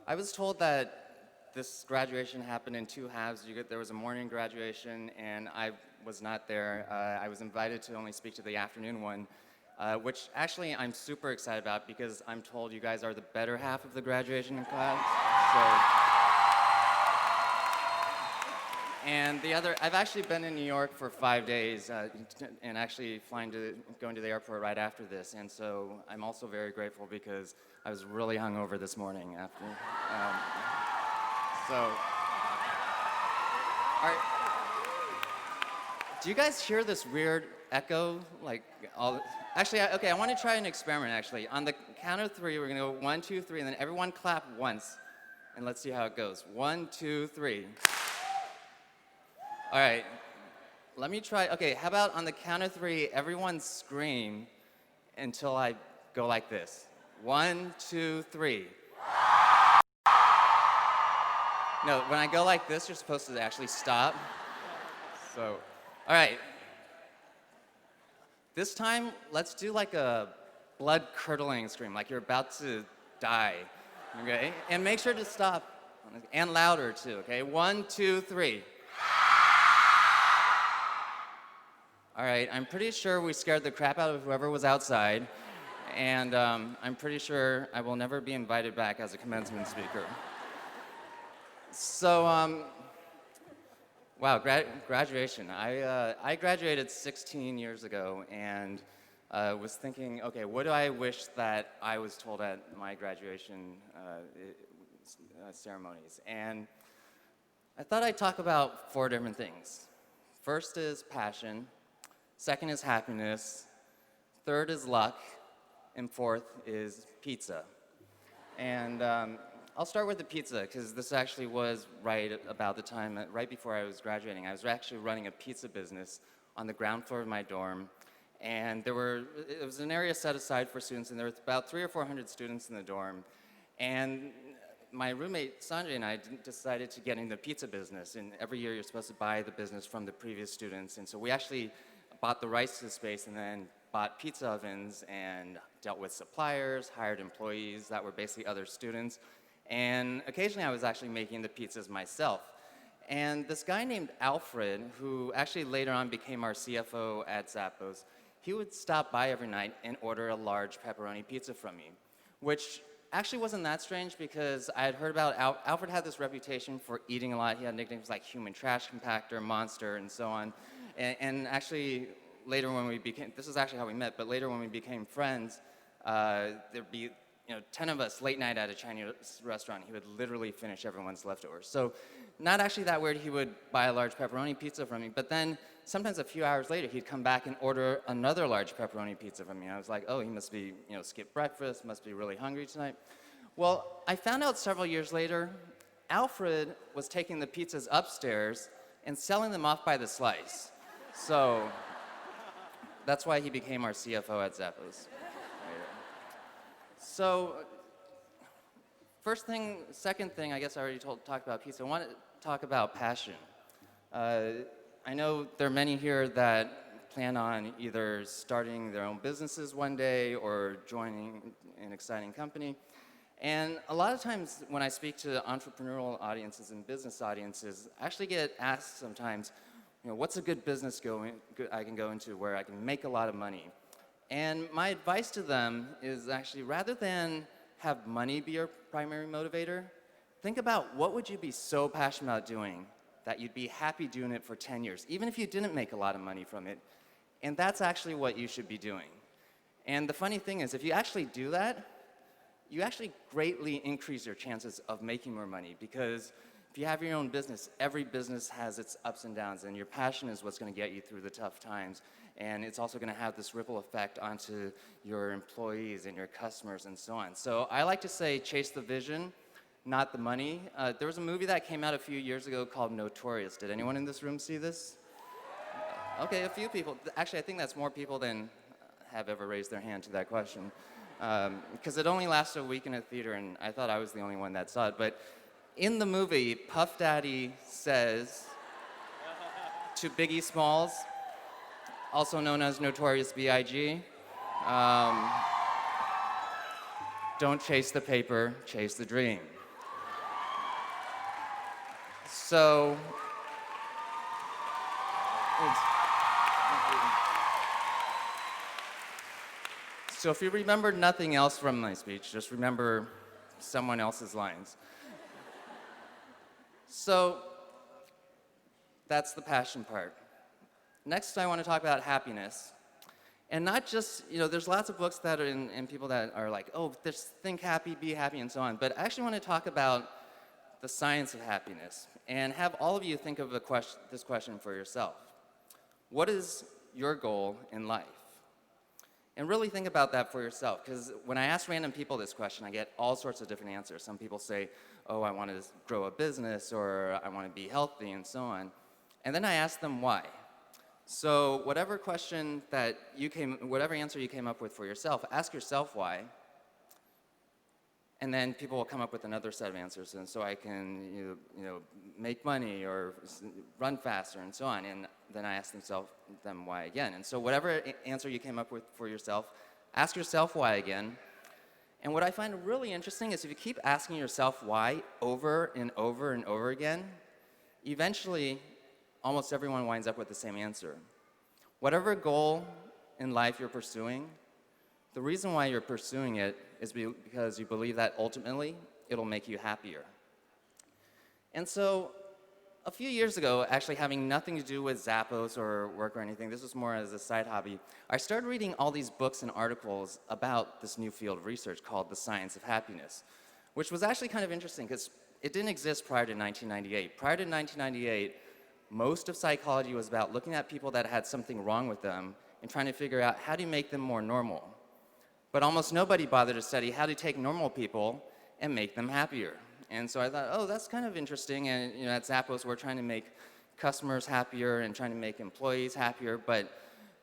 I was told that this graduation happened in two halves. There was a morning graduation, and I was not there. I was invited to only speak to the afternoon one, which actually I'm super excited about because I'm told you guys are the better half of the graduation class. And I've actually been in New York for 5 days and actually going to the airport right after this. And so I'm also very grateful because I was really hungover this morning after. Do you guys hear this weird echo? Okay, I want to try an experiment actually. On the count of three, we're gonna go 1, 2, 3, and then everyone clap once. And let's see how it goes. 1, 2, 3. All right, let me try. Okay, how about on the count of three, everyone scream until I go like this. 1, 2, 3. No, when I go like this, you're supposed to actually stop. So, all right. This time, let's do like a blood-curdling scream, like you're about to die, okay? And make sure to stop, and louder too, okay? 1, 2, 3. All right, I'm pretty sure we scared the crap out of whoever was outside, and I'm pretty sure I will never be invited back as a commencement speaker. So, wow, graduation. I graduated 16 years ago and was thinking, okay, what do I wish that I was told at my graduation ceremonies? And I thought I'd talk about 4 different things. First is passion. Second is happiness. Third is luck. And fourth is pizza. And I'll start with the pizza, because this actually was right about the time, right before I was graduating. I was actually running a pizza business on the ground floor of my dorm. And it was an area set aside for students, and there were about 300 or 400 students in the dorm. And my roommate, Sanjay, and I decided to get into the pizza business. And every year, you're supposed to buy the business from the previous students. And so we actually bought the rights to the space and then bought pizza ovens and dealt with suppliers, hired employees that were basically other students. And occasionally I was actually making the pizzas myself. And this guy named Alfred, who actually later on became our CFO at Zappos, he would stop by every night and order a large pepperoni pizza from me, which actually wasn't that strange because I had heard about Alfred had this reputation for eating a lot. He had nicknames like human trash compactor, monster, and so on. And actually, later when we became, this is actually how we met, but later when we became friends, there'd be 10 of us late night at a Chinese restaurant. He would literally finish everyone's leftovers. So not actually that weird, he would buy a large pepperoni pizza from me, but then sometimes a few hours later, he'd come back and order another large pepperoni pizza from me. I was like, oh, he must be, skipped breakfast, must be really hungry tonight. Well, I found out several years later, Alfred was taking the pizzas upstairs and selling them off by the slice. So that's why he became our CFO at Zappos. So second thing, I guess I already talked about pizza. I want to talk about passion. I know there are many here that plan on either starting their own businesses one day or joining an exciting company. And a lot of times when I speak to entrepreneurial audiences and business audiences, I actually get asked sometimes, what's a good business I can go into where I can make a lot of money? And my advice to them is actually, rather than have money be your primary motivator, think about what would you be so passionate about doing that you'd be happy doing it for 10 years, even if you didn't make a lot of money from it. And that's actually what you should be doing. And the funny thing is, if you actually do that, you actually greatly increase your chances of making more money, because if you have your own business, every business has its ups and downs, and your passion is what's going to get you through the tough times. And it's also going to have this ripple effect onto your employees and your customers and so on. So I like to say, chase the vision, not the money. There was a movie that came out a few years ago called Notorious. Did anyone in this room see this? Okay, a few people. Actually, I think that's more people than have ever raised their hand to that question. Because it only lasted a week in a theater, and I thought I was the only one that saw it. But in the movie, Puff Daddy says to Biggie Smalls, also known as Notorious B.I.G., don't chase the paper, chase the dream. So, so if you remember nothing else from my speech, just remember someone else's lines. So that's the passion part. Next, I want to talk about happiness. And not just, there's lots of books that are in people that are like, oh, just think happy, be happy, and so on. But I actually want to talk about the science of happiness and have all of you think of this question for yourself. What is your goal in life? And really think about that for yourself, because when I ask random people this question, I get all sorts of different answers. Some people say, oh, I want to grow a business, or I want to be healthy, and so on. And then I ask them why. So whatever answer you came up with for yourself, ask yourself why. And then people will come up with another set of answers, and so I can make money or run faster and so on. And then I ask them why again. And so whatever answer you came up with for yourself, ask yourself why again. And what I find really interesting is if you keep asking yourself why over and over and over again, eventually almost everyone winds up with the same answer. Whatever goal in life you're pursuing, the reason why you're pursuing it is because you believe that ultimately it'll make you happier. And so a few years ago, actually having nothing to do with Zappos or work or anything, this was more as a side hobby, I started reading all these books and articles about this new field of research called the science of happiness, which was actually kind of interesting because it didn't exist prior to 1998. Prior to 1998, most of psychology was about looking at people that had something wrong with them and trying to figure out how do you make them more normal. But almost nobody bothered to study how to take normal people and make them happier. And so I thought, oh, that's kind of interesting. And at Zappos, we're trying to make customers happier and trying to make employees happier. But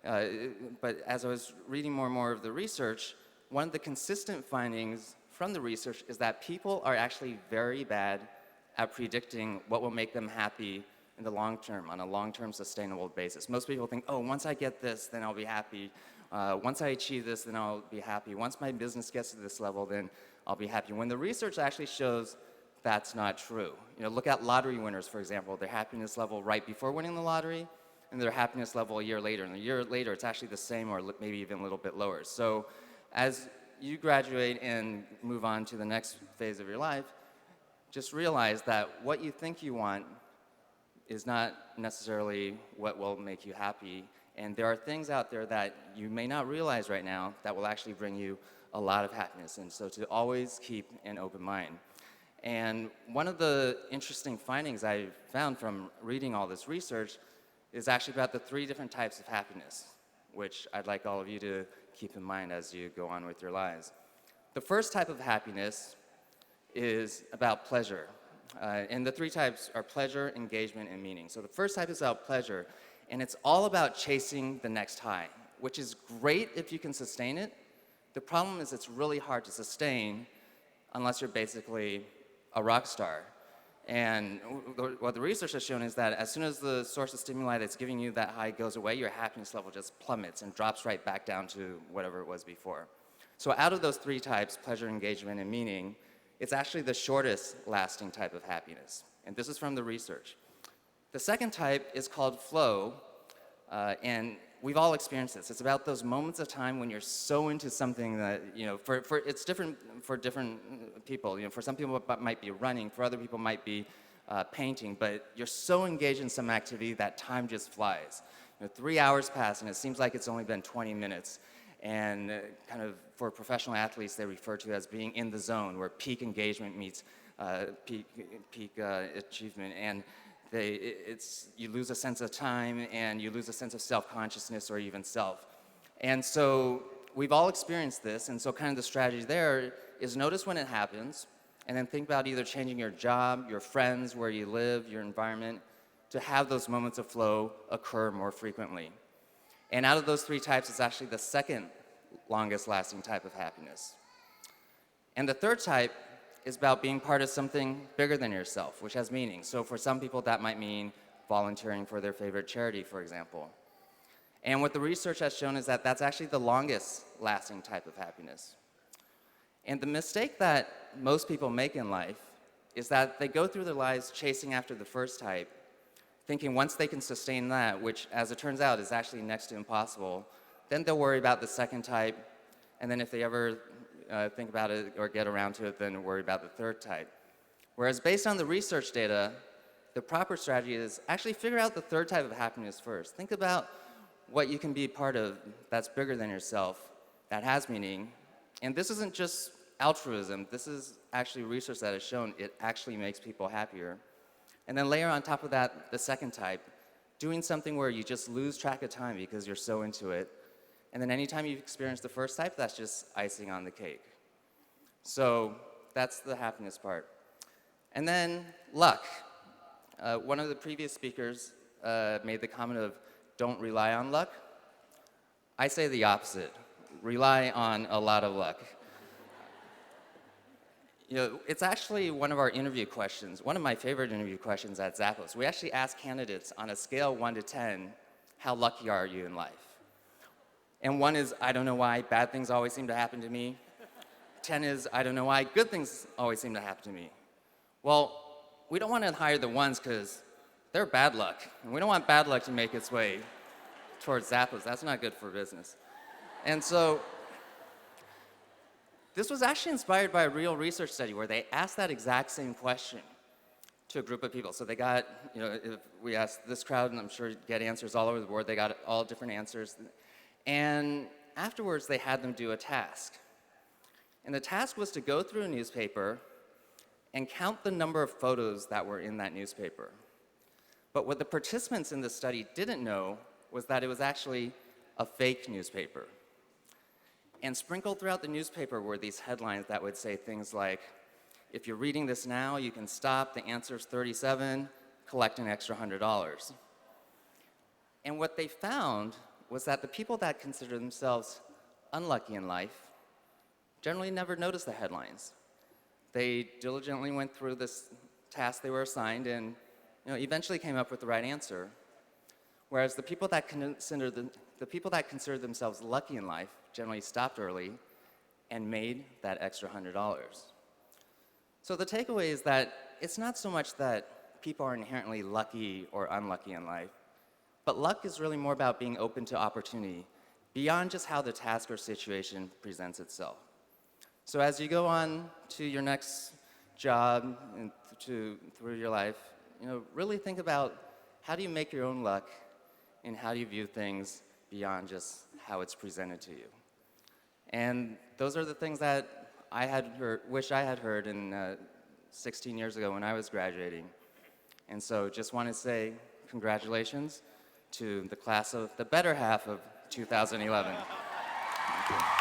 as I was reading more and more of the research, one of the consistent findings from the research is that people are actually very bad at predicting what will make them happy in the long term, on a long-term sustainable basis. Most people think, oh, once I get this, then I'll be happy. Once I achieve this, then I'll be happy. Once my business gets to this level, then I'll be happy. When the research actually shows that's not true. Look at lottery winners, for example, their happiness level right before winning the lottery, and their happiness level a year later. And a year later, it's actually the same or maybe even a little bit lower. So as you graduate and move on to the next phase of your life, just realize that what you think you want is not necessarily what will make you happy. And there are things out there that you may not realize right now that will actually bring you a lot of happiness. And so to always keep an open mind. And one of the interesting findings I found from reading all this research is actually about the 3 different types of happiness, which I'd like all of you to keep in mind as you go on with your lives. The first type of happiness is about pleasure. And the 3 types are pleasure, engagement, and meaning. So the first type is about pleasure. And it's all about chasing the next high, which is great if you can sustain it. The problem is it's really hard to sustain unless you're basically a rock star. And what the research has shown is that as soon as the source of stimuli that's giving you that high goes away, your happiness level just plummets and drops right back down to whatever it was before. So out of those 3 types, pleasure, engagement, and meaning, it's actually the shortest lasting type of happiness. And this is from the research. The second type is called flow, and we've all experienced this. It's about those moments of time when you're so into something that, it's different for different people. For some people it might be running, for other people it might be painting, but you're so engaged in some activity that time just flies. 3 hours pass and it seems like it's only been 20 minutes. And kind of for professional athletes, they refer to it as being in the zone, where peak engagement meets peak achievement. And you lose a sense of time and you lose a sense of self-consciousness or even self. And so we've all experienced this, and so kind of the strategy there is notice when it happens and then think about either changing your job, your friends, where you live, your environment, to have those moments of flow occur more frequently. And out of those 3 types, it's actually the second longest lasting type of happiness. And the third type is about being part of something bigger than yourself, which has meaning. So for some people, that might mean volunteering for their favorite charity, for example. And what the research has shown is that that's actually the longest lasting type of happiness. And the mistake that most people make in life is that they go through their lives chasing after the first type, thinking once they can sustain that, which as it turns out is actually next to impossible, then they'll worry about the second type, and then if they ever think about it or get around to it, then worry about the third type. Whereas based on the research data, the proper strategy is actually figure out the third type of happiness first. Think about what you can be part of that's bigger than yourself, that has meaning. And this isn't just altruism. This is actually research that has shown it actually makes people happier. And then layer on top of that the second type, doing something where you just lose track of time because you're so into it. And then anytime you've experienced the first type, that's just icing on the cake. So that's the happiness part. And then luck. One of the previous speakers made the comment of don't rely on luck. I say the opposite. Rely on a lot of luck. You know, it's actually one of our interview questions, one of my favorite interview questions at Zappos. We actually ask candidates on a scale 1 to 10, how lucky are you in life? And 1 is, I don't know why bad things always seem to happen to me. 10 is, I don't know why good things always seem to happen to me. Well, we don't want to hire the ones because they're bad luck. And we don't want bad luck to make its way towards Zappos. That's not good for business. And so this was actually inspired by a real research study where they asked that exact same question to a group of people. So they got, you know, if we asked this crowd, and I'm sure you'd get answers all over the board, they got all different answers. And afterwards, they had them do a task. And the task was to go through a newspaper and count the number of photos that were in that newspaper. But what the participants in the study didn't know was that it was actually a fake newspaper. And sprinkled throughout the newspaper were these headlines that would say things like, if you're reading this now, you can stop, the answer's 37, collect an extra $100. And what they found was that the people that consider themselves unlucky in life generally never noticed the headlines. They diligently went through this task they were assigned and eventually came up with the right answer. Whereas the people that consider themselves lucky in life generally stopped early and made that extra $100. So the takeaway is that it's not so much that people are inherently lucky or unlucky in life, but luck is really more about being open to opportunity beyond just how the task or situation presents itself. So as you go on to your next job and through your life, really think about how do you make your own luck and how do you view things beyond just how it's presented to you. And those are the things that I wish I had heard in 16 years ago when I was graduating. And so just want to say congratulations to the class of the better half of 2011. Thank you.